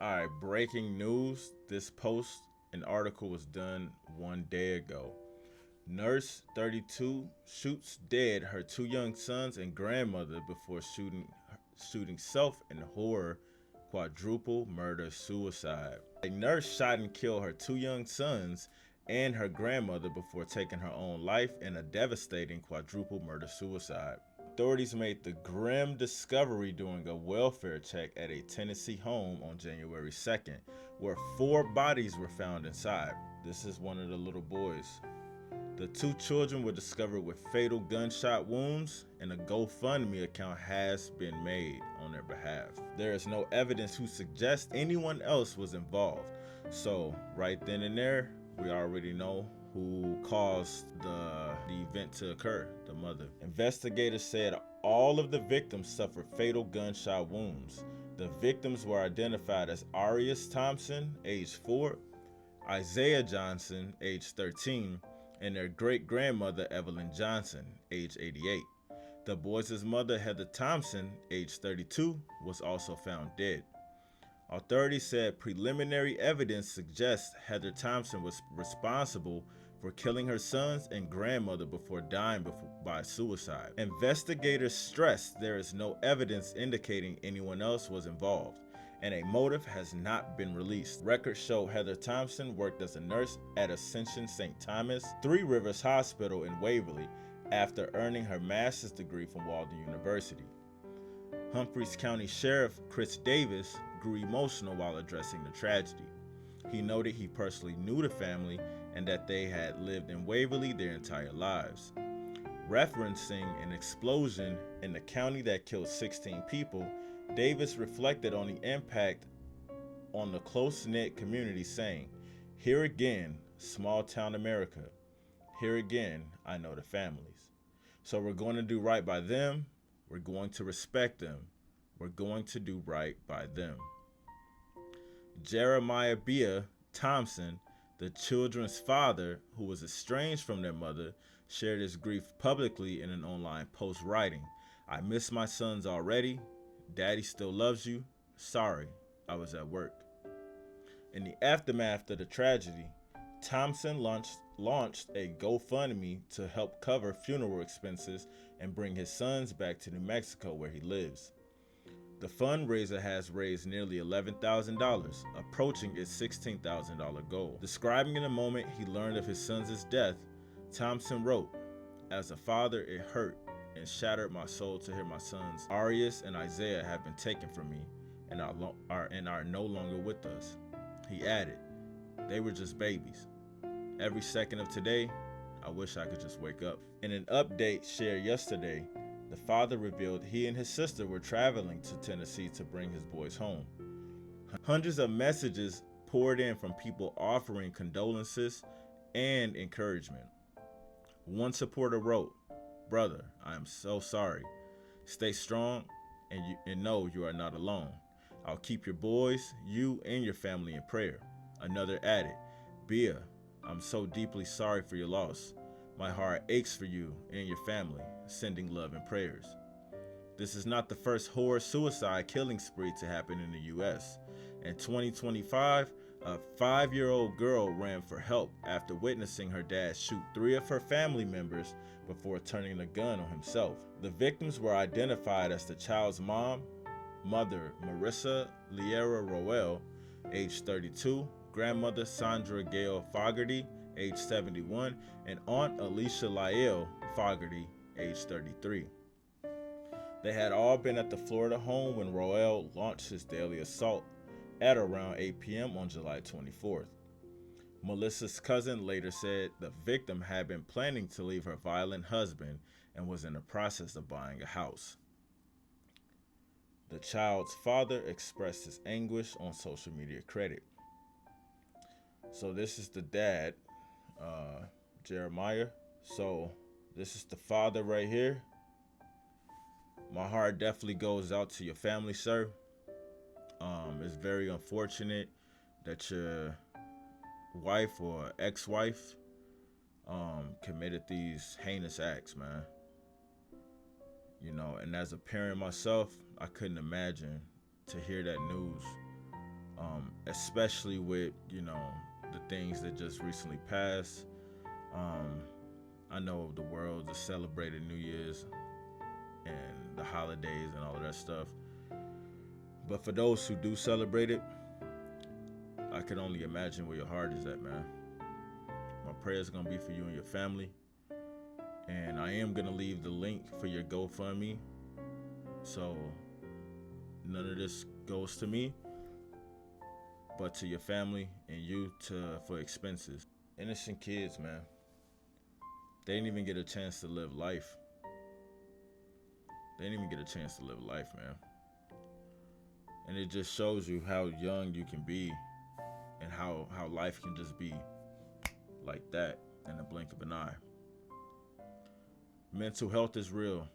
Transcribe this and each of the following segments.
All right, breaking news. This post, an article was done 1 day ago. Nurse 32 shoots dead her two young sons and grandmother before shooting self in horror quadruple murder suicide. A nurse shot and killed her two young sons and her grandmother before taking her own life in a devastating quadruple murder suicide. Authorities made the grim discovery during a welfare check at a Tennessee home on January 2nd, where four bodies were found inside. This is one of the little boys. The two children were discovered with fatal gunshot wounds, and a GoFundMe account has been made on their behalf. There is no evidence who suggests anyone else was involved. So, right then and there, we already know who caused the event to occur, the mother. Investigators said all of the victims suffered fatal gunshot wounds. The victims were identified as Arias Thompson, age 4, Isaiah Johnson, age 13, and their great-grandmother Evelyn Johnson, age 88. The boys' mother, Heather Thompson, age 32, was also found dead. Authorities said preliminary evidence suggests Heather Thompson was responsible for killing her sons and grandmother before dying by suicide. Investigators stressed there is no evidence indicating anyone else was involved, and a motive has not been released. Records show Heather Thompson worked as a nurse at Ascension St. Thomas, Three Rivers Hospital in Waverly after earning her master's degree from Walden University. Humphreys County Sheriff Chris Davis grew emotional while addressing the tragedy. He noted he personally knew the family and that they had lived in Waverly their entire lives. Referencing an explosion in the county that killed 16 people, Davis reflected on the impact on the close-knit community, saying, "Here again, small-town America. Here again, I know the families. So we're going to do right by them. We're going to respect them. We're going to do right by them." Jeremiah Bia Thompson, the children's father, who was estranged from their mother, shared his grief publicly in an online post, writing, "I miss my sons already. Daddy still loves you. Sorry, I was at work." In the aftermath of the tragedy, Thompson launched a GoFundMe to help cover funeral expenses and bring his sons back to New Mexico where he lives. The fundraiser has raised nearly $11,000, approaching its $16,000 goal. Describing in the moment he learned of his son's death, Thompson wrote, "As a father, it hurt and shattered my soul to hear my sons, Arias and Isaiah, have been taken from me and are no longer with us." He added, "They were just babies. Every second of today, I wish I could just wake up." In an update shared yesterday, the father revealed he and his sister were traveling to Tennessee to bring his boys home. Hundreds of messages poured in from people offering condolences and encouragement. One supporter wrote, "Brother, I am so sorry. Stay strong and know you are not alone. I'll keep your boys, you, and your family in prayer." Another added, "Bia, I'm so deeply sorry for your loss. My heart aches for you and your family, sending love and prayers." This is not the first horror suicide killing spree to happen in the US. In 2025, a 5-year-old girl ran for help after witnessing her dad shoot 3 of her family members before turning the gun on himself. The victims were identified as the child's mother Marissa Liera Roel, age 32, grandmother Sandra Gail Fogarty, age 71, and Aunt Alicia Lael Fogarty, age 33. They had all been at the Florida home when Roel launched his daily assault at around 8 p.m. on July 24th. Melissa's cousin later said the victim had been planning to leave her violent husband and was in the process of buying a house. The child's father expressed his anguish on social media credit. So this is the dad, Jeremiah. So this is the father right here. My heart definitely goes out to your family, sir. It's very unfortunate that your wife or ex-wife committed these heinous acts, man. You know, and as a parent myself, I couldn't imagine to hear that news especially with, the things that just recently passed. I know the world just celebrated New Year's and the holidays and all of that stuff. But for those who do celebrate it, I can only imagine where your heart is at, man. My prayer is going to be for you and your family. And I am going to leave the link for your GoFundMe. So none of this goes to me, but to your family and you for expenses. Innocent kids, man. They didn't even get a chance to live life. Man. And it just shows you how young you can be and how life can just be like that in the blink of an eye. Mental health is real.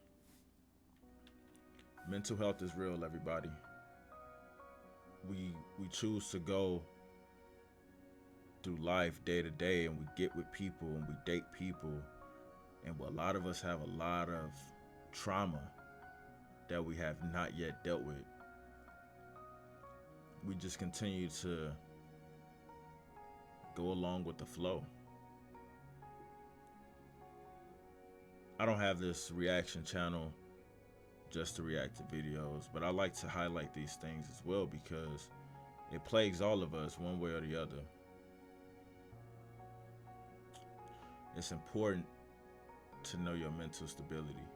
Mental health is real, everybody. We choose to go through life day to day, and we get with people and we date people, and a lot of us have a lot of trauma that we have not yet dealt with. We just continue to go along with the flow. I don't have this reaction channel just to react to videos, but I like to highlight these things as well because it plagues all of us one way or the other. It's important to know your mental stability.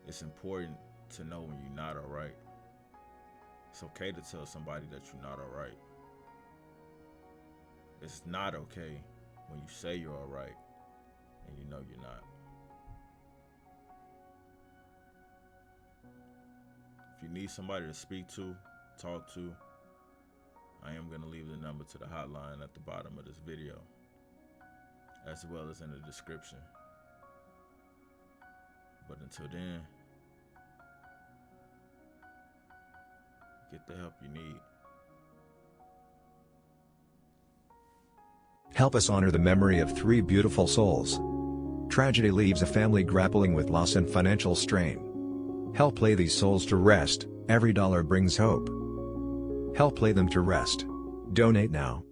It's important to know when you're not all right. It's okay to tell somebody that you're not all right. It's not okay when you say you're all right and you know you're not. If you need somebody to speak to, talk to, I am going to leave the number to the hotline at the bottom of this video, as well as in the description. But until then, get the help you need. Help us honor the memory of 3 beautiful souls. Tragedy leaves a family grappling with loss and financial strain. Help lay these souls to rest. Every dollar brings hope. Help lay them to rest. Donate now.